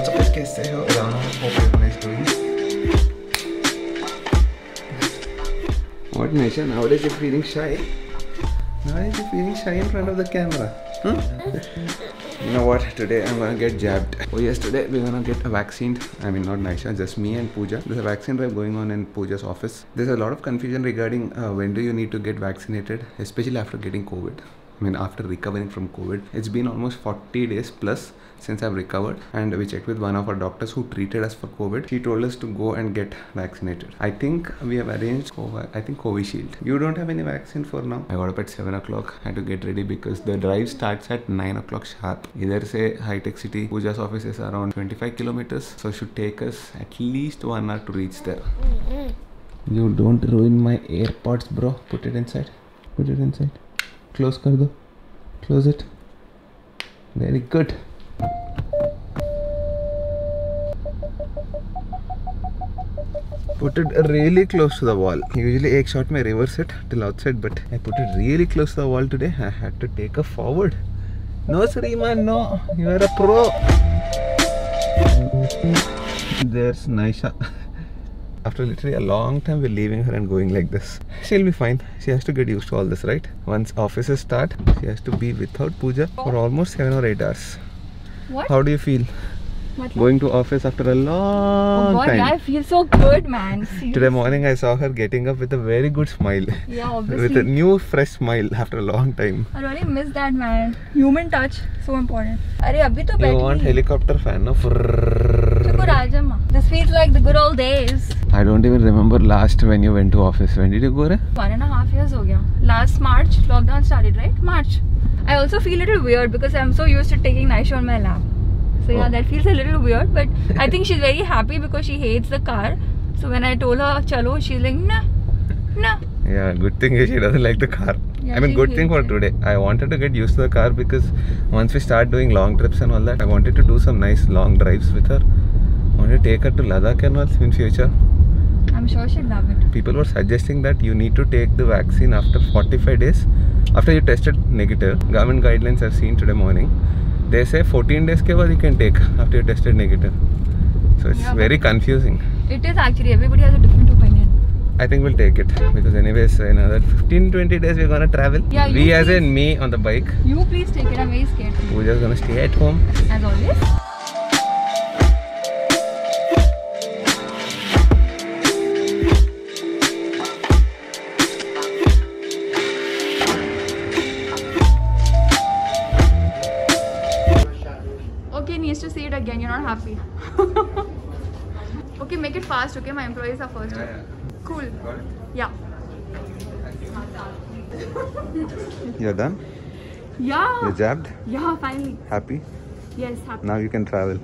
What's up guys, कैसे हो? Rana, hope everyone is doing. What Nisha, nowadays you're feeling shy? Nowadays you're feeling shy in front of the camera. You know what, today I'm gonna get jabbed. Oh yes, today we're gonna get vaccinated. I mean not Nisha, just me and Pooja. There's a vaccine drive going on in Pooja's office. There's a lot of confusion regarding when do you need to get vaccinated, especially after getting COVID. I mean after recovering from COVID. It's been almost 40 days plus since I've recovered, and we checked with one of our doctors who treated us for COVID. She told us to go and get vaccinated. I think we have arranged Covishield. You don't have any vaccine for now? I got up at 7 o'clock. I had to get ready because the drive starts at 9 o'clock sharp. Either say High Tech City, Pooja's office is around 25 kilometers, so it should take us at least 1 hour to reach there. You don't ruin my AirPods, bro. Put it inside. Put it inside. Close kar do. Close it. Very good. Put it really close to the wall. Usually एक shot में reverse it till outside, but I put it really close to the wall today. I had to take a forward. No Sriman, no. You are a pro. There's Nisha. After literally a long time we're leaving her and going like this. She'll be fine. She has to get used to all this, right? Once offices start, she has to be without Pooja for almost 7 or 8 hours. What? How do you feel? What? Going to office after a long time. Yeah, I feel so good, man. Seriously. Today morning I saw her getting up with a very good smile. Yeah, obviously. With a new fresh smile after a long time. I really miss that, man. Human touch, so important. Arey, abhi to You want helicopter fan, no? This feels like the good old days. I don't even remember last when you went to office. When did you go? 1.5 years ho gaya. Last March, lockdown started, right? March. I also feel a little weird because I'm so used to taking Nisha on my lap. So yeah, that feels a little weird, but I think she's very happy because she hates the car. So when I told her, chalo, she's like, nah, nah. Yeah, good thing is she doesn't like the car. Yeah, I mean, good thing for it. today. I wanted to get used to the car because once we start doing long trips and all that, I wanted to do some nice long drives with her. I wanted to take her to Ladakh and all in future. I'm sure she'll love it. People were suggesting that you need to take the vaccine after 45 days after you tested negative. Government guidelines I've seen today morning. They say 14 days ke baad you can take after you tested negative. So it's very confusing. It is actually. Everybody has a different opinion. I think we'll take it because anyways in another 15-20 days we're gonna travel. Yeah, we as in me on the bike. You please take it. I'm very scared. Pooja's gonna stay at home. As always. Okay, needs to see it again. You're not happy. Okay, make it fast. Okay, my employees are first. Yeah. Cool. Yeah. You're done? Yeah. You're jabbed? Yeah, finally. Happy? Yes, happy. Now you can travel.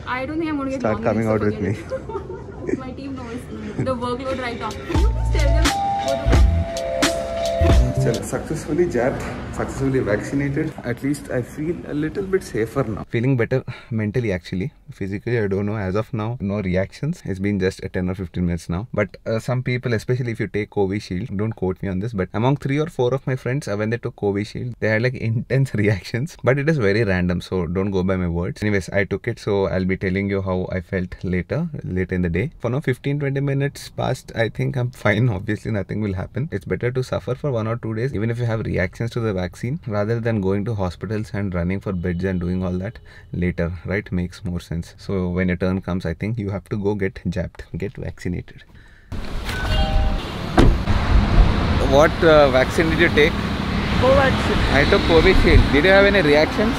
I don't think I'm going to get Start long coming leaves, out so with me. forget it. My team knows the workload right now. Can you please tell them what to Successfully jabbed, successfully vaccinated. At least I feel a little bit safer now. Feeling better mentally actually. Physically I don't know as of now. No reactions. It's been just 10 or 15 minutes now. But some people, especially if you take Covishield, don't quote me on this, but among 3 or 4 of my friends when they took Covishield, they had like intense reactions. But it is very random, so don't go by my words. Anyways, I took it, so I'll be telling you how I felt later in the day. For now 15-20 minutes past, I think I'm fine. Obviously nothing will happen. It's better to suffer for 1 or 2 days even if you have reactions to the vaccine rather than going to hospitals and running for beds and doing all that later, right? Makes more sense. So when your turn comes, I think you have to go get jabbed, get vaccinated. What vaccine did you take? Covaxin. I took Covishield. Did you have any reactions?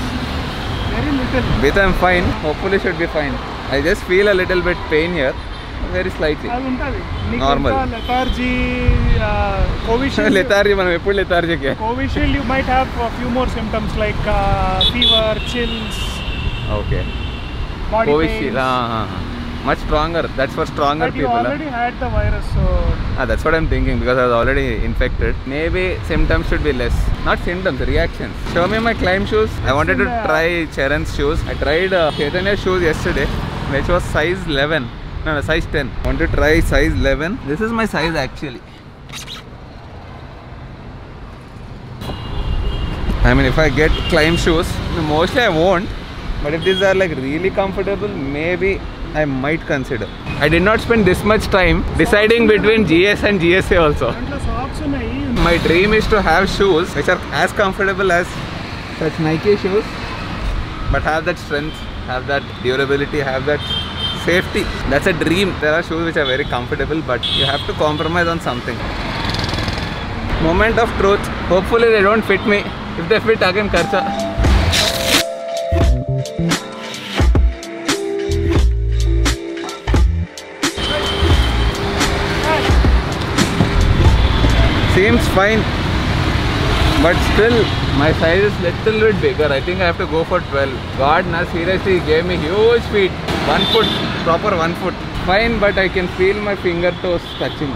Very little. With I'm fine. Hopefully should be fine. I just feel a little bit pain here. Very slightly. Normal. Lethargy, Covishield. Lethargy, man. Lethargy. Covishield, you might have a few more symptoms like fever, chills. Okay. Body Covishield. pains. Much stronger. That's for stronger but people. You already had the virus, so. That's what I'm thinking because I was already infected. Maybe symptoms should be less. Not symptoms, reactions. Show me my climb shoes. I wanted to try Charan's shoes. I tried Chaitanya's shoes yesterday, which was size 11. No, size 10. I want to try size 11. This is my size actually. I mean, if I get climb shoes, mostly I won't. But if these are like really comfortable, maybe I might consider. I did not spend this much time deciding between GS and GSA also. My dream is to have shoes which are as comfortable as such Nike shoes, but have that strength, have that durability, have that safety. That's a dream. There are shoes which are very comfortable, but you have to compromise on something. Moment of truth. Hopefully they don't fit me. If they fit, again kharcha. Seems fine, but still my size is little bit bigger. I think I have to go for 12. God, na seriously, he gave me huge feet. 1 foot, proper 1 foot. Fine, but I can feel my finger toes touching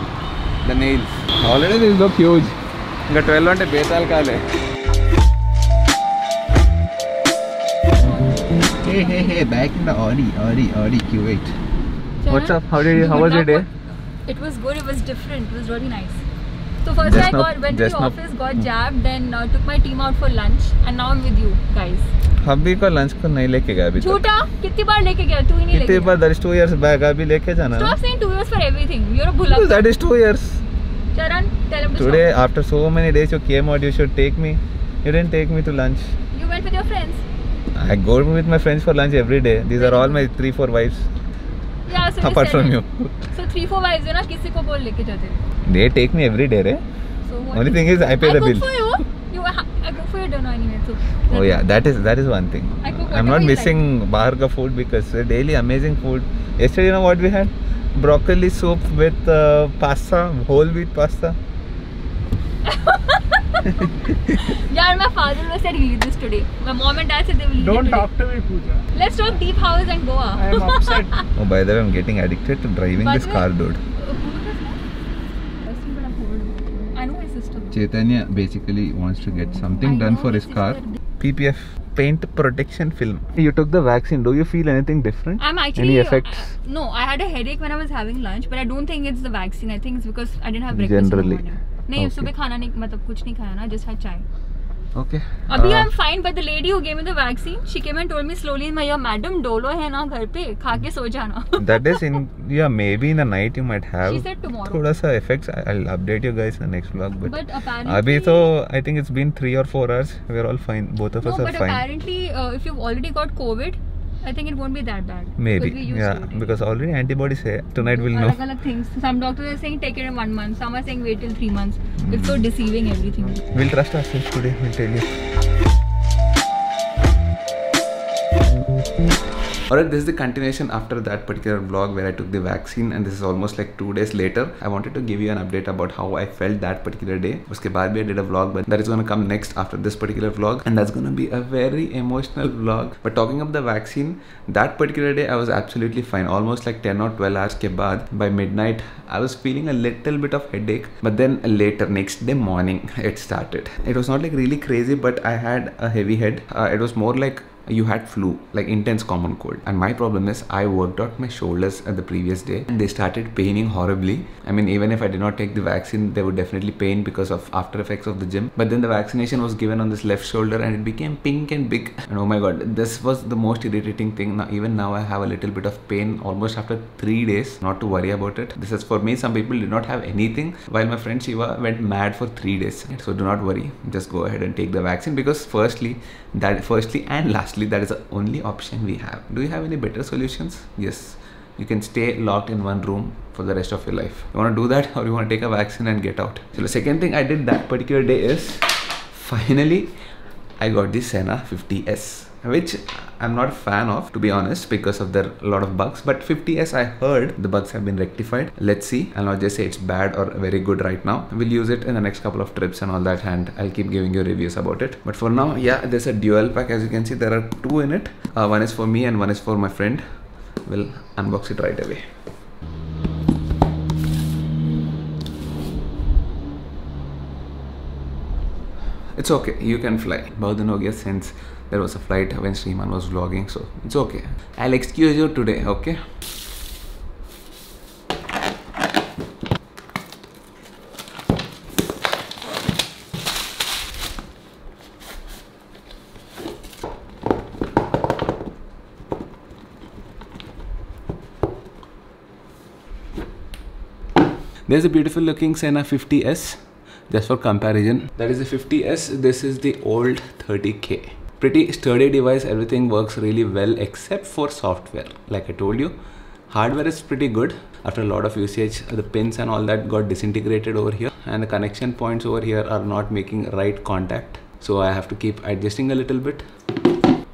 the nails. Already these look huge. Inga 12 ante betal kale. Hey, back in the Audi Q8. What's up? How was your day? It was good. It was different. It was really nice. So first I went to the office, got jabbed, then took my team out for lunch, and now I'm with you guys. अभी को lunch को नहीं लेके गया अभी तक. झूठा, कितनी बार लेके गया? तू ही नहीं लेके गया. कितनी बार? That is 2 years back. अभी लेके जाना. Stop saying 2 years for everything. You're a bullock. That is 2 years. Charan, tell him to Today, stop. after so many days, you came out. You should take me. You didn't take me to lunch. You went with your friends. I go with my friends for lunch every day. These are all my 3-4 wives. Yeah, so apart from you. So 3-4 wives, you know, किसी को बोल लेके जाते. They take me every day, right? So what? Only thing is I pay the bill. I cook for you. I cook for your dinner anyway. So. Oh yeah, that is one thing. I cook I'm not you missing bahar ka food because daily amazing food. Yesterday, you know what we had? Broccoli soup with pasta, whole wheat pasta. Yeah, my father was said he'll eat this today. My mom and dad said they will eat Don't it today. talk to me, Pooja. Let's talk deep house and Goa. I am upset. Oh, by the way, I'm getting addicted to driving this car, dude. I know my sister. Chaitanya basically wants to get something done for his car. PPF, paint protection film. You took the vaccine. Do you feel anything different? I'm actually Any effects? No, I had a headache when I was having lunch, but I don't think it's the vaccine. I think it's because I didn't have breakfast Generally. in the morning. नहीं Okay. सुबह खाना नहीं मतलब कुछ नहीं खाया ना, just had chai. Okay. अभी I'm fine, but the lady who gave me the vaccine, she came and told me slowly in my ear, madam Dolo है ना घर पे, खा के सो जाना. That is in, yeah, maybe in the night you might have. She said tomorrow. थोड़ा सा effects. I'll update you guys in the next vlog. But apparently अभी तो I think it's been 3 or 4 hours. We're all fine. Both of us are but fine. apparently if you've already got COVID, I think it won't be that bad. Maybe. Because we used Yeah, to it. because already antibodies है. Tonight we'll know. अलग-अलग things. Some doctors are saying take it in 1 month. Some are saying wait till 3 months. It's so deceiving everything. We'll trust ourselves today. We'll tell you. Alright, this is the continuation after that particular vlog where I took the vaccine, and this is almost like 2 days later. I wanted to give you an update about how I felt that particular day. Uske baad bhi I did a vlog, but that is going to come next after this particular vlog, and that's going to be a very emotional vlog. But talking of the vaccine, that particular day I was absolutely fine. Almost like 10 or 12 hours ke baad, by midnight I was feeling a little bit of headache, but then later next day morning it started. It was not like really crazy, but I had a heavy head. It was more like you had flu, like intense common cold. And my problem is I worked out my shoulders at the previous day and they started paining horribly. I mean, even if I did not take the vaccine, they would definitely pain because of after effects of the gym. But then the vaccination was given on this left shoulder and it became pink and big, and oh my god, this was the most irritating thing. Now even now I have a little bit of pain almost after 3 days. Not to worry about it. This is for me. Some people did not have anything, while my friend Shiva went mad for 3 days. So do not worry, just go ahead and take the vaccine, because firstly and lastly, that is the only option we have. Do you have any better solutions? Yes, you can stay locked in one room for the rest of your life. You want to do that, or you want to take a vaccine and get out? So the second thing I did that particular day is finally I got the Sena 50S, which I'm not a fan of, to be honest, because of there a lot of bugs. But 50S, I heard the bugs have been rectified. Let's see. I'll not just say it's bad or very good right now. We'll use it in the next couple of trips and all that, and I'll keep giving you reviews about it. But for now, yeah, there's a dual pack. As you can see, there are 2 in it. One is for me and one is for my friend. We'll unbox it right away. It's okay, you can fly. बहुत दिन हो गया since there was a flight when Sriman was vlogging, so it's okay. I'll excuse you today, okay? There's a beautiful looking Sena 50S. Just for comparison, that is the 50S. This is the old 30K. Pretty sturdy device. Everything works really well except for software. Like I told you, hardware is pretty good. After a lot of usage, the pins and all that got disintegrated over here, and the connection points over here are not making right contact. So I have to keep adjusting a little bit.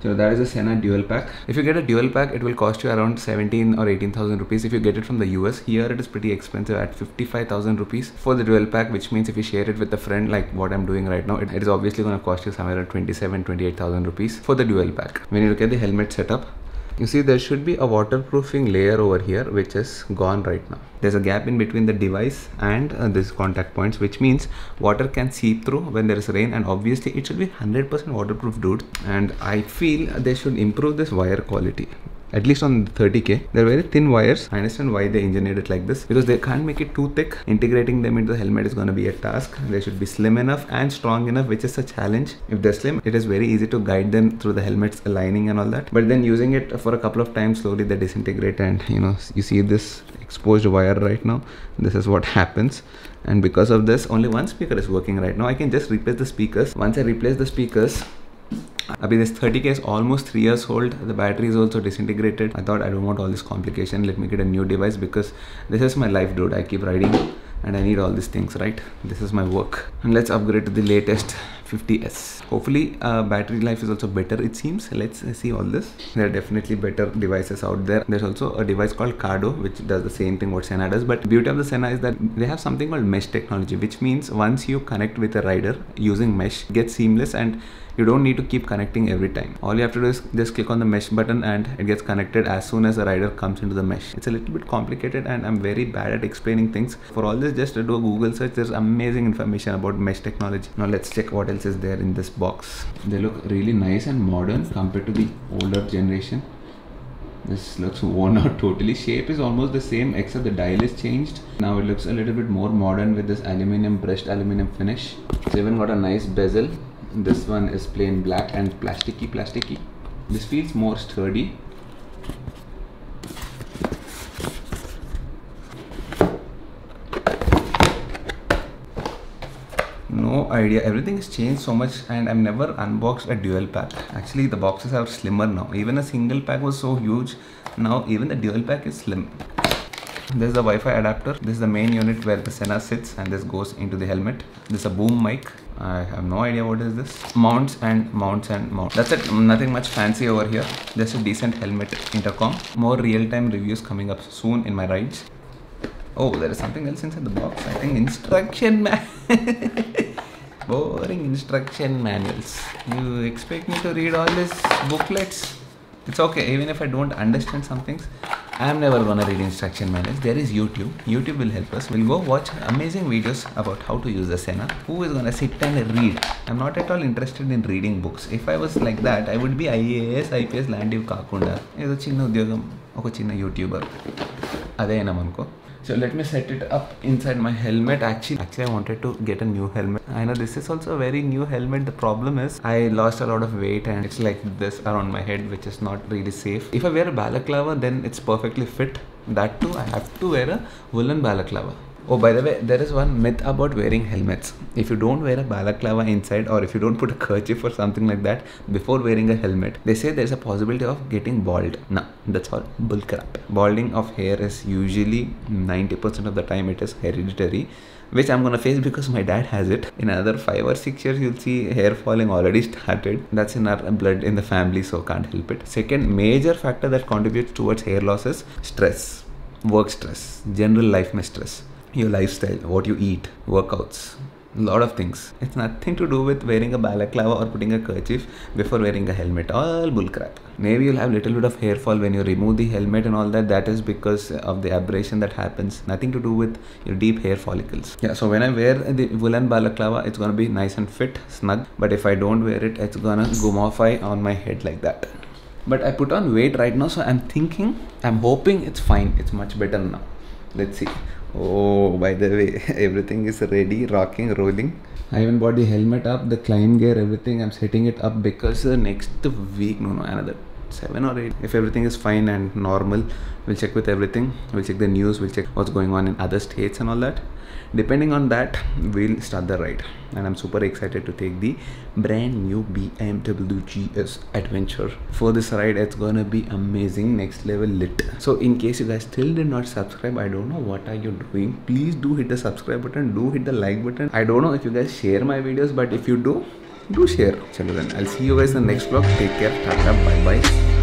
So that is a Sena dual pack. If you get a dual pack, it will cost you around 17 or 18,000 rupees. If you get it from the US, here it is pretty expensive at 55,000 rupees for the dual pack, which means if you share it with a friend like what I'm doing right now, it is obviously going to cost you somewhere around 28,000 rupees for the dual pack. When you look at the helmet setup, you see there should be a waterproofing layer over here which is gone right now. There's a gap in between the device and this contact points, which means water can seep through when there is rain, and obviously it should be 100% waterproof, dude. And I feel they should improve this wire quality. At least on the 30K, they're very thin wires. I understand why they engineered it like this, because they can't make it too thick. Integrating them into the helmet is going to be a task. They should be slim enough and strong enough, which is a challenge. If they're slim, it is very easy to guide them through the helmet's lining and all that. But then using it for a couple of times, slowly they disintegrate, and you see this exposed wire right now. This is what happens. And because of this, only one speaker is working right now. I can just replace the speakers. Once I replace the speakers, this 30K is almost 3 years old. The battery is also disintegrated. I thought I don't want all this complication. Let me get a new device, because this is my life, dude. I keep riding and I need all these things, right? This is my work. And let's upgrade to the latest 50S. Hopefully battery life is also better, it seems. Let's see all this. There are definitely better devices out there. There's also a device called Cardo, which does the same thing what Sena does. But the beauty of the Sena is that they have something called mesh technology, which means once you connect with a rider using mesh, it gets seamless and you don't need to keep connecting every time. All you have to do is just click on the mesh button and it gets connected as soon as the rider comes into the mesh. It's a little bit complicated and I'm very bad at explaining things. For all this, just do a Google search. There's amazing information about mesh technology. Now let's check what else is there in this box. They look really nice and modern compared to the older generation. This looks worn out totally. Shape is almost the same except the dial is changed. Now it looks a little bit more modern with this brushed aluminum finish. It's even got a nice bezel. This one is plain black and plasticky. This feels more sturdy. No idea, everything has changed so much and I've never unboxed a dual pack. Actually the boxes are slimmer now. Even a single pack was so huge. Now even the dual pack is slim. This is the Wi-Fi adapter. This is the main unit where the Sena sits and this goes into the helmet. This is a boom mic. I have no idea what is this. Mounts and mounts. That's it. Nothing much fancy over here. Just a decent helmet intercom. More real-time reviews coming up soon in my rides. Oh, there is something else inside the box. I think instruction boring instruction manuals. You expect me to read all these booklets? It's okay. Even if I don't understand some things, I'm never gonna read instruction manuals. There is YouTube. YouTube will help us. We'll go watch amazing videos about how to use the Sena. Who is gonna sit and read? I'm not at all interested in reading books. If I was like that, I would be IAS, IPS, Landiv Kakunda. Edo chinna udyogam, oka chinna YouTuber. Ade namanko. So let me set it up inside my helmet. Actually I wanted to get a new helmet. I know this is also a very new helmet. The problem is I lost a lot of weight and it's like this around my head, which is not really safe. If I wear a balaclava, then it's perfectly fit. That too, I have to wear a woolen balaclava. Oh, by the way, there is one myth about wearing helmets. If you don't wear a balaclava inside, or if you don't put a kerchief or something like that before wearing a helmet, they say there's a possibility of getting bald. No, that's all bullcrap. Balding of hair is usually 90% of the time it is hereditary, which I'm gonna face because my dad has it. In another 5 or 6 years, you'll see hair falling already started. That's in our blood in the family, so can't help it. Second major factor that contributes towards hair loss is stress, work stress, general life stress. Your lifestyle, what you eat, workouts, a lot of things. It's nothing to do with wearing a balaclava or putting a kerchief before wearing a helmet. All bullcrap. Maybe you'll have a little bit of hair fall when you remove the helmet and all that. That is because of the abrasion that happens. Nothing to do with your deep hair follicles. Yeah, so when I wear the woolen balaclava, it's gonna be nice and fit, snug. But if I don't wear it, it's gonna gumafy on my head like that. But I put on weight right now, so I'm hoping it's fine. It's much better now. Let's see. Oh, by the way, everything is ready, rocking, rolling. I even bought the helmet up, the climb gear, everything. I'm setting it up because next week, another 7 or 8. If everything is fine and normal, we'll check with everything. We'll check the news, we'll check what's going on in other states and all that. Depending on that, we'll start the ride. And I'm super excited to take the brand new BMW GS Adventure. For this ride, it's gonna be amazing, next level lit. So in case you guys still did not subscribe, I don't know what are you doing. Please do hit the subscribe button, do hit the like button. I don't know if you guys share my videos, but if you do share. Chalo then, I'll see you guys in the next vlog. Take care, tata, bye bye.